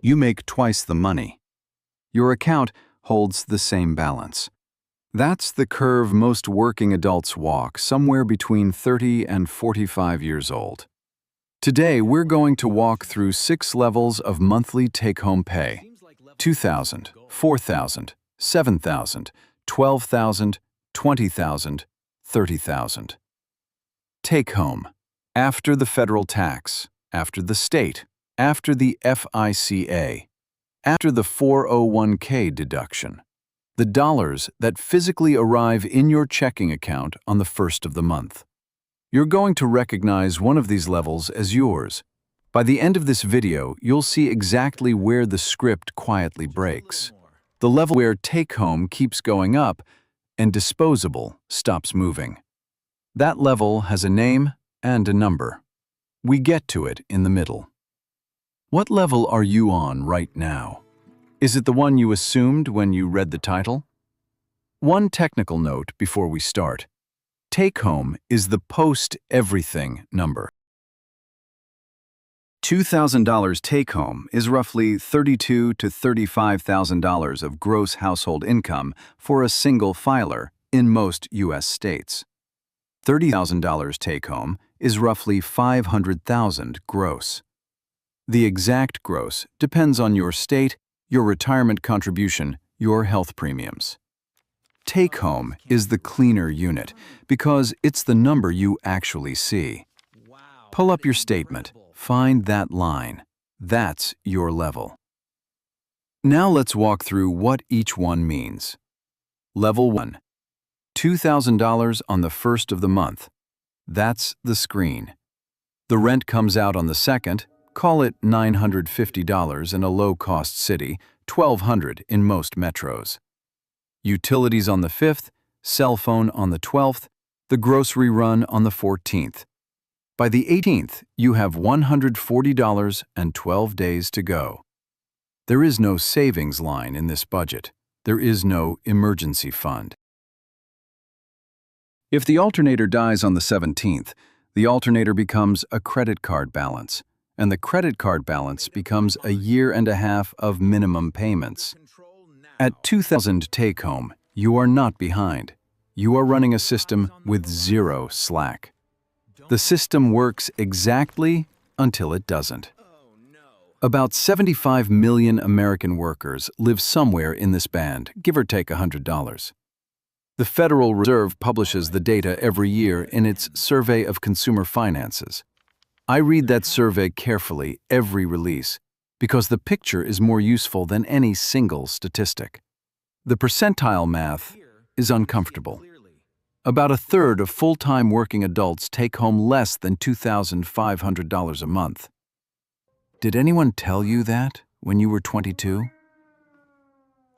You make twice the money. Your account holds the same balance. That's the curve most working adults walk, somewhere between 30 and 45 years old. Today, we're going to walk through 6 levels of monthly take-home pay: $2,000, $4,000, $7,000, $12,000, $20,000, $30,000. Take-home: after the federal tax, after the state, after the FICA, after the 401k deduction. The dollars that physically arrive in your checking account on the first of the month. You're going to recognize one of these levels as yours. By the end of this video, you'll see exactly where the script quietly breaks. The level where take-home keeps going up and disposable stops moving. That level has a name and a number. We get to it in the middle. What level are you on right now? Is it the one you assumed when you read the title? One technical note before we start. Take-home is the post-everything number. $2,000 take-home is roughly $32,000 to $35,000 of gross household income for a single filer in most U.S. states. $30,000 take-home is roughly $500,000 gross. The exact gross depends on your state, your retirement contribution, your health premiums. Take-home is the cleaner unit because it's the number you actually see. Pull up your statement, find that line. That's your level. Now let's walk through what each one means. Level 1. $2,000 on the first of the month. That's the screen. The rent comes out on the second. Call it $950 in a low-cost city, $1,200 in most metros. Utilities on the 5th, cell phone on the 12th, the grocery run on the 14th. By the 18th, you have $140 and 12 days to go. There is no savings line in this budget. There is no emergency fund. If the alternator dies on the 17th, the alternator becomes a credit card balance, and the credit card balance becomes a year and a half of minimum payments. At $2,000 take-home, you are not behind. You are running a system with zero slack. The system works exactly until it doesn't. About 75 million American workers live somewhere in this band, give or take $100. The Federal Reserve publishes the data every year in its Survey of Consumer Finances. I read that survey carefully every release because the picture is more useful than any single statistic. The percentile math is uncomfortable. About a third of full-time working adults take home less than $2,500 a month. Did anyone tell you that when you were 22?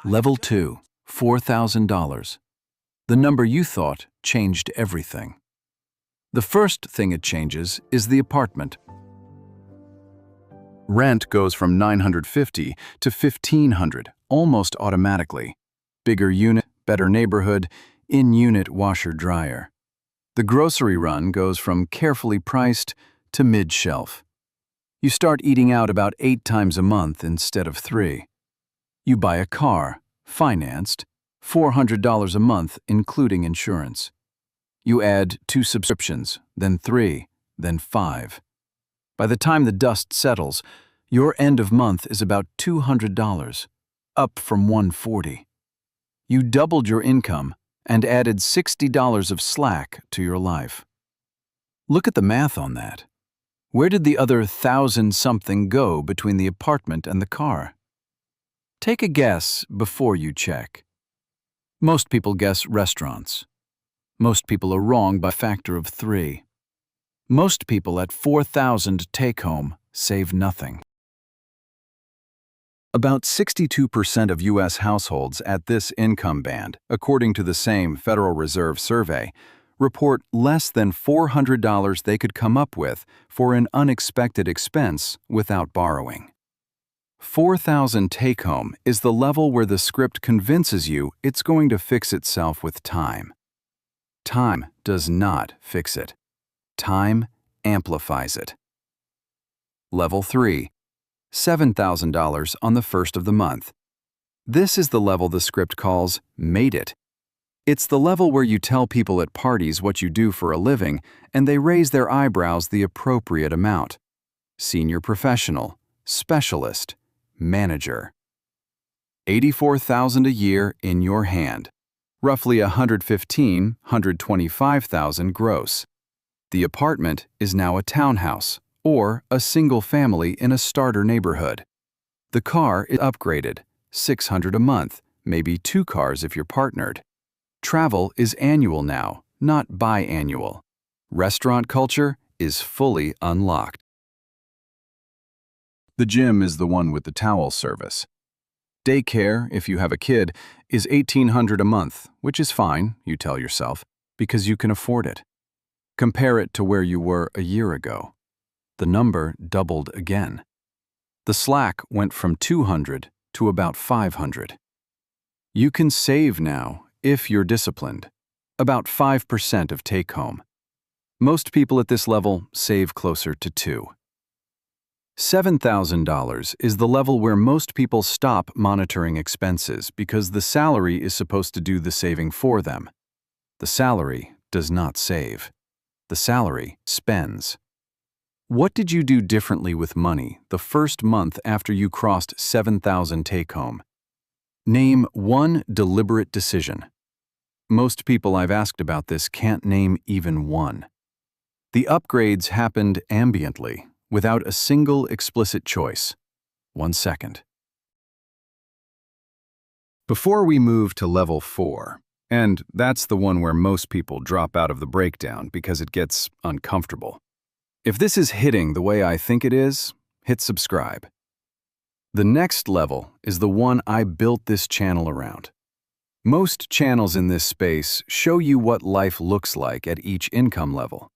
Level 2, $4,000. The number you thought changed everything. The first thing it changes is the apartment. Rent goes from $950 to $1,500 almost automatically. Bigger unit, better neighborhood, in-unit washer-dryer. The grocery run goes from carefully priced to mid-shelf. You start eating out about 8 times a month instead of 3. You buy a car, financed, $400 a month including insurance. You add 2 subscriptions, then 3, then 5. By the time the dust settles, your end of month is about $200, up from $140. You doubled your income and added $60 of slack to your life. Look at the math on that. Where did the other 1,000-something go between the apartment and the car? Take a guess before you check. Most people guess restaurants. Most people are wrong by a factor of 3. Most people at $4,000 take-home save nothing. About 62% of U.S. households at this income band, according to the same Federal Reserve survey, report less than $400 they could come up with for an unexpected expense without borrowing. $4,000 take-home is the level where the script convinces you it's going to fix itself with time. Time does not fix it. Time amplifies it. Level 3. $7,000 on the first of the month. This is the level the script calls "made it." It's the level where you tell people at parties what you do for a living and they raise their eyebrows the appropriate amount. Senior professional, specialist, manager. $84,000 a year in your hand. Roughly $125,000 gross. The apartment is now a townhouse or a single family in a starter neighborhood. The car is upgraded, $600 a month, maybe 2 cars if you're partnered. Travel is annual now, not biannual. Restaurant culture is fully unlocked. The gym is the one with the towel service. Daycare, if you have a kid, is $1,800 a month, which is fine, you tell yourself, because you can afford it. Compare it to where you were a year ago. The number doubled again. The slack went from 200 to about 500. You can save now if you're disciplined, about 5% of take-home. Most people at this level save closer to 2. $7,000 is the level where most people stop monitoring expenses because the salary is supposed to do the saving for them. The salary does not save. The salary spends. What did you do differently with money the first month after you crossed $7,000 take-home? Name one deliberate decision. Most people I've asked about this can't name even one. The upgrades happened ambiently, without a single explicit choice. 1 second. Before we move to level 4, and that's the one where most people drop out of the breakdown because it gets uncomfortable. If this is hitting the way I think it is, hit subscribe. The next level is the one I built this channel around. Most channels in this space show you what life looks like at each income level.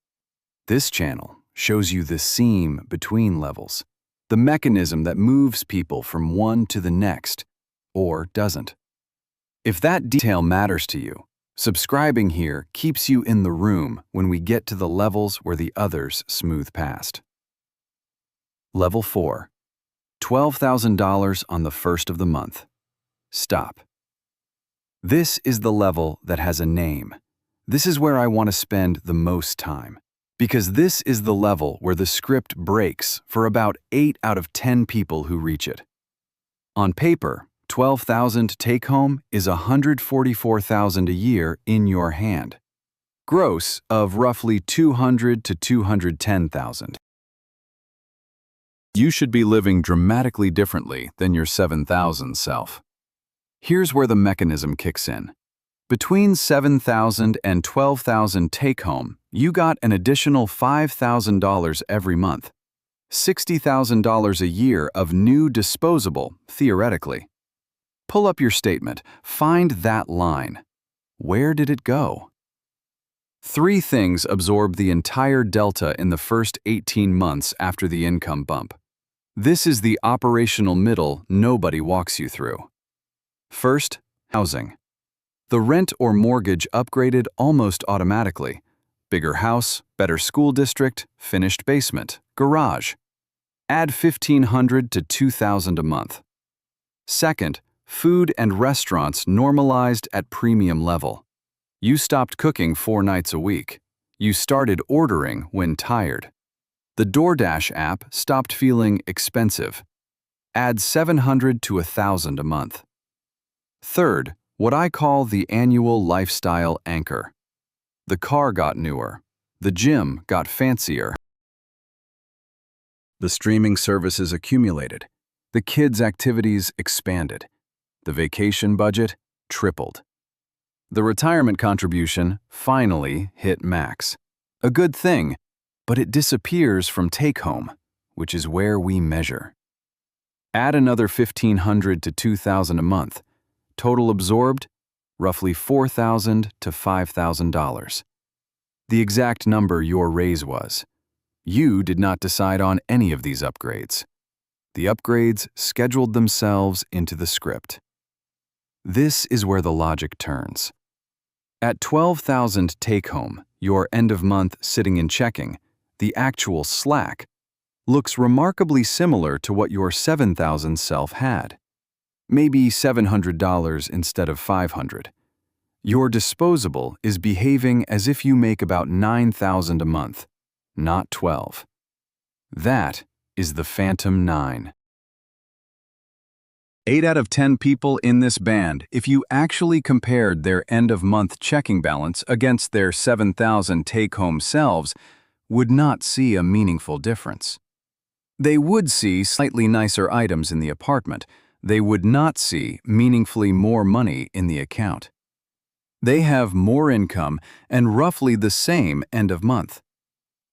This channel shows you the seam between levels, the mechanism that moves people from one to the next, or doesn't. If that detail matters to you, subscribing here keeps you in the room when we get to the levels where the others smooth past. Level 4. $12,000 on the first of the month. Stop. This is the level that has a name. This is where I want to spend the most time, because this is the level where the script breaks for about 8 out of 10 people who reach it. On paper, $12,000 take-home is $144,000 a year in your hand. Gross of roughly $200,000 to $210,000. You should be living dramatically differently than your $7,000 self. Here's where the mechanism kicks in. Between $7,000 and $12,000 take-home, you got an additional $5,000 every month. $60,000 a year of new disposable, theoretically. Pull up your statement. Find that line. Where did it go? 3 things absorb the entire delta in the first 18 months after the income bump. This is the operational middle nobody walks you through. First, housing. The rent or mortgage upgraded almost automatically. Bigger house, better school district, finished basement, garage. Add $1,500 to $2,000 a month. Second, food and restaurants normalized at premium level. You stopped cooking 4 nights a week. You started ordering when tired. The DoorDash app stopped feeling expensive. Add $700 to $1,000 a month. Third, what I call the annual lifestyle anchor. The car got newer. The gym got fancier. The streaming services accumulated. The kids' activities expanded. The vacation budget tripled. The retirement contribution finally hit max. A good thing, but it disappears from take-home, which is where we measure. Add another $1,500 to $2,000 a month. Total absorbed, roughly $4,000 to $5,000. The exact number your raise was. You did not decide on any of these upgrades. The upgrades scheduled themselves into the script. This is where the logic turns. At $12,000 take-home, your end-of-month sitting in checking, the actual slack, looks remarkably similar to what your $7,000 self had. Maybe $700 instead of $500. Your disposable is behaving as if you make about $9,000 a month, not 12. That is the Phantom 9. 8 out of 10 people in this band, if you actually compared their end-of-month checking balance against their $7,000 take-home selves, would not see a meaningful difference. They would see slightly nicer items in the apartment. They would not see meaningfully more money in the account. They have more income and roughly the same end of month.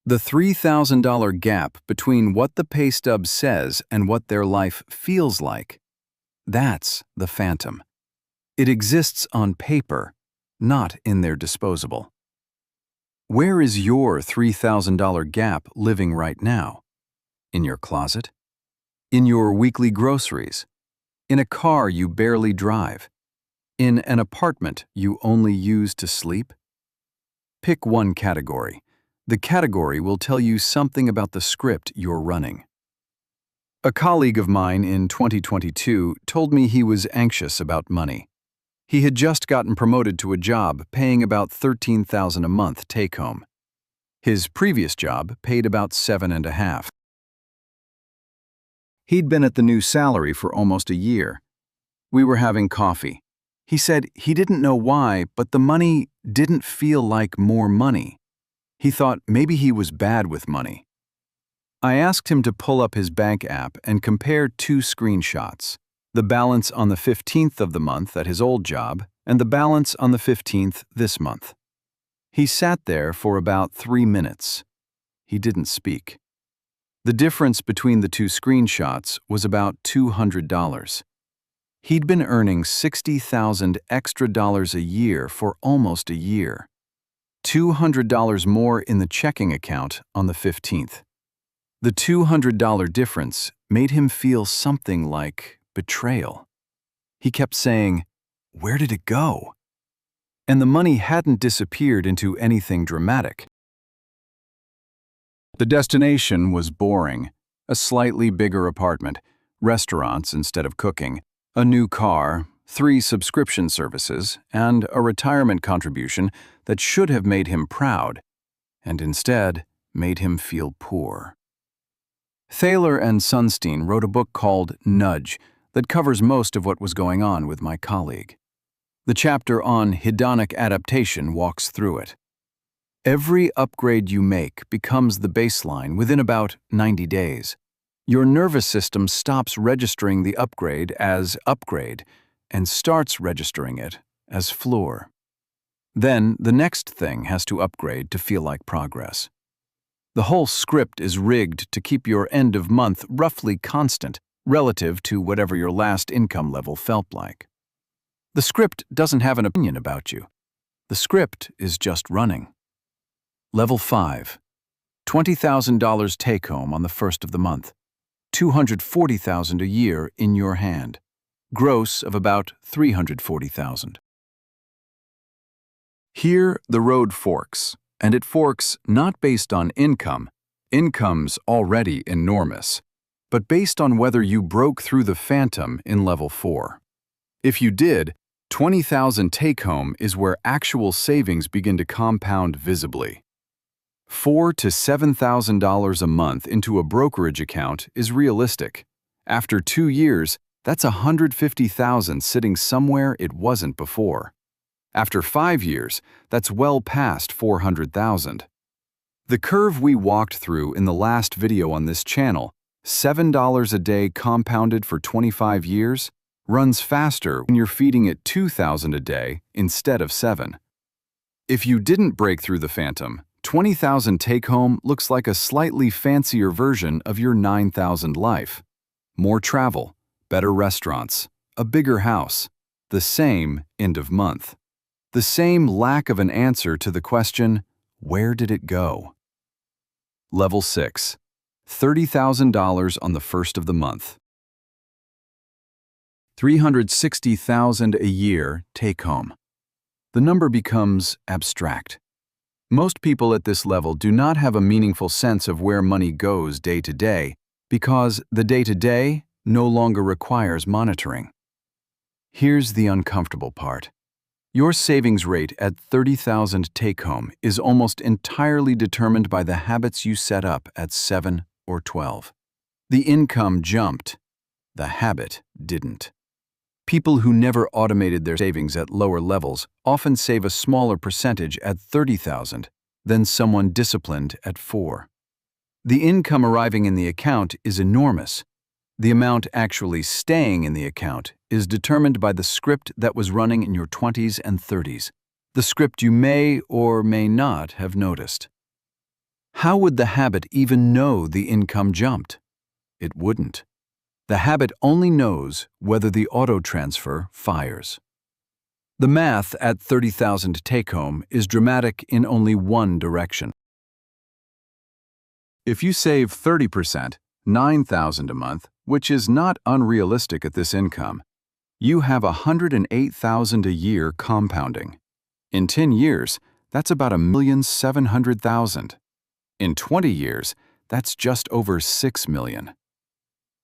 The $3,000 gap between what the pay stub says and what their life feels like, that's the phantom. It exists on paper, not in their disposable. Where is your $3,000 gap living right now? In your closet? In your weekly groceries? In a car you barely drive? In an apartment you only use to sleep? Pick one category. The category will tell you something about the script you're running. A colleague of mine in 2022 told me he was anxious about money. He had just gotten promoted to a job paying about $13,000 a month take-home. His previous job paid about $7,500. He'd been at the new salary for almost a year. We were having coffee. He said he didn't know why, but the money didn't feel like more money. He thought maybe he was bad with money. I asked him to pull up his bank app and compare two screenshots, the balance on the 15th of the month at his old job and the balance on the 15th this month. He sat there for about 3 minutes. He didn't speak. The difference between the two screenshots was about $200. He'd been earning $60,000 extra a year for almost a year. $200 more in the checking account on the 15th. The $200 difference made him feel something like betrayal. He kept saying, "Where did it go?" And the money hadn't disappeared into anything dramatic. The destination was boring. A slightly bigger apartment, restaurants instead of cooking, a new car, 3 subscription services, and a retirement contribution that should have made him proud, and instead made him feel poor. Thaler and Sunstein wrote a book called Nudge that covers most of what was going on with my colleague. The chapter on hedonic adaptation walks through it. Every upgrade you make becomes the baseline within about 90 days. Your nervous system stops registering the upgrade as upgrade and starts registering it as floor. Then the next thing has to upgrade to feel like progress. The whole script is rigged to keep your end of month roughly constant relative to whatever your last income level felt like. The script doesn't have an opinion about you. The script is just running. Level 5. $20,000 take-home on the 1st of the month. $240,000 a year in your hand. Gross of about $340,000. Here the road forks, and it forks not based on income. Income's already enormous, but based on whether you broke through the phantom in level 4. If you did, $20,000 take-home is where actual savings begin to compound visibly. $4,000 to $7,000 a month into a brokerage account is realistic. After 2 years, that's $150,000 sitting somewhere it wasn't before. After 5 years, that's well past $400,000. The curve we walked through in the last video on this channel, $7 a day compounded for 25 years, runs faster when you're feeding it $2,000 a day instead of $7. If you didn't break through the phantom, $20,000 take-home looks like a slightly fancier version of your $9,000 life. More travel, better restaurants, a bigger house, the same end of month. The same lack of an answer to the question, where did it go? Level 6. $30,000 on the 1st of the month. $360,000 a year take-home. The number becomes abstract. Most people at this level do not have a meaningful sense of where money goes day to day because the day-to-day no longer requires monitoring. Here's the uncomfortable part. Your savings rate at $30,000 take-home is almost entirely determined by the habits you set up at 7 or 12. The income jumped. The habit didn't. People who never automated their savings at lower levels often save a smaller percentage at $30,000 than someone disciplined at 4. The income arriving in the account is enormous. The amount actually staying in the account is determined by the script that was running in your 20s and 30s, the script you may or may not have noticed. How would the habit even know the income jumped? It wouldn't. The habit only knows whether the auto transfer fires. The math at $30,000 take-home is dramatic in only one direction. If you save 30%, $9,000 a month, which is not unrealistic at this income, you have $108,000 a year compounding. In 10 years, that's about $1,700,000. In 20 years, that's just over $6 million.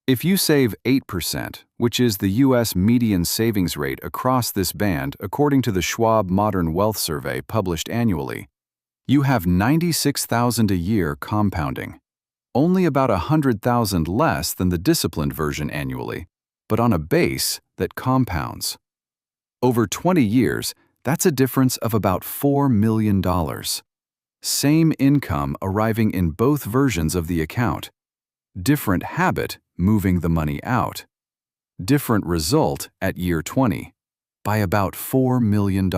If you save 8%, which is the U.S. median savings rate across this band according to the Schwab Modern Wealth Survey published annually, you have $96,000 a year compounding. Only about $100,000 less than the disciplined version annually, but on a base that compounds. Over 20 years, that's a difference of about $4 million. Same income arriving in both versions of the account. Different habit moving the money out. Different result at year 20, by about $4 million.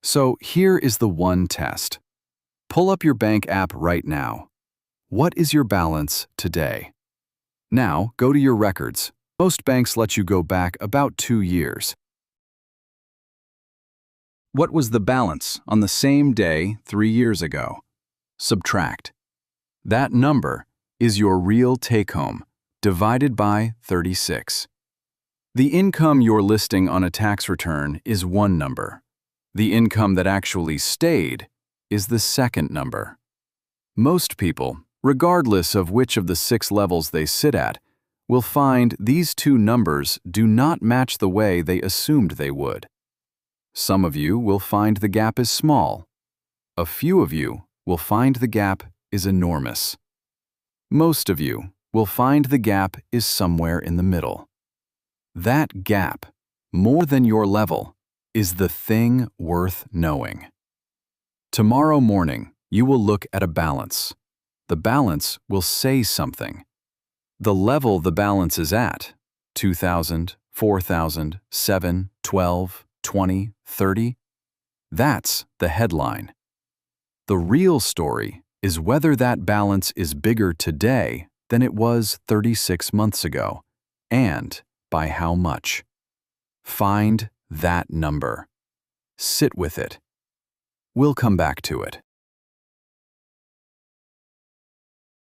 So here is the one test. Pull up your bank app right now. What is your balance today? Now go to your records. Most banks let you go back about 2 years. What was the balance on the same day 3 years ago? Subtract. That number is your real take-home, divided by 36. The income you're listing on a tax return is one number. The income that actually stayed is the second number. Most people, regardless of which of the 6 levels they sit at, will find these two numbers do not match the way they assumed they would. Some of you will find the gap is small. A few of you will find the gap is enormous. Most of you will find the gap is somewhere in the middle. That gap, more than your level, is the thing worth knowing. Tomorrow morning, you will look at a balance. The balance will say something. The level the balance is at, 2,000, 4,000, 7, 12, 20, 30, that's the headline. The real story is whether that balance is bigger today than it was 36 months ago, and by how much. Find that number. Sit with it. We'll come back to it.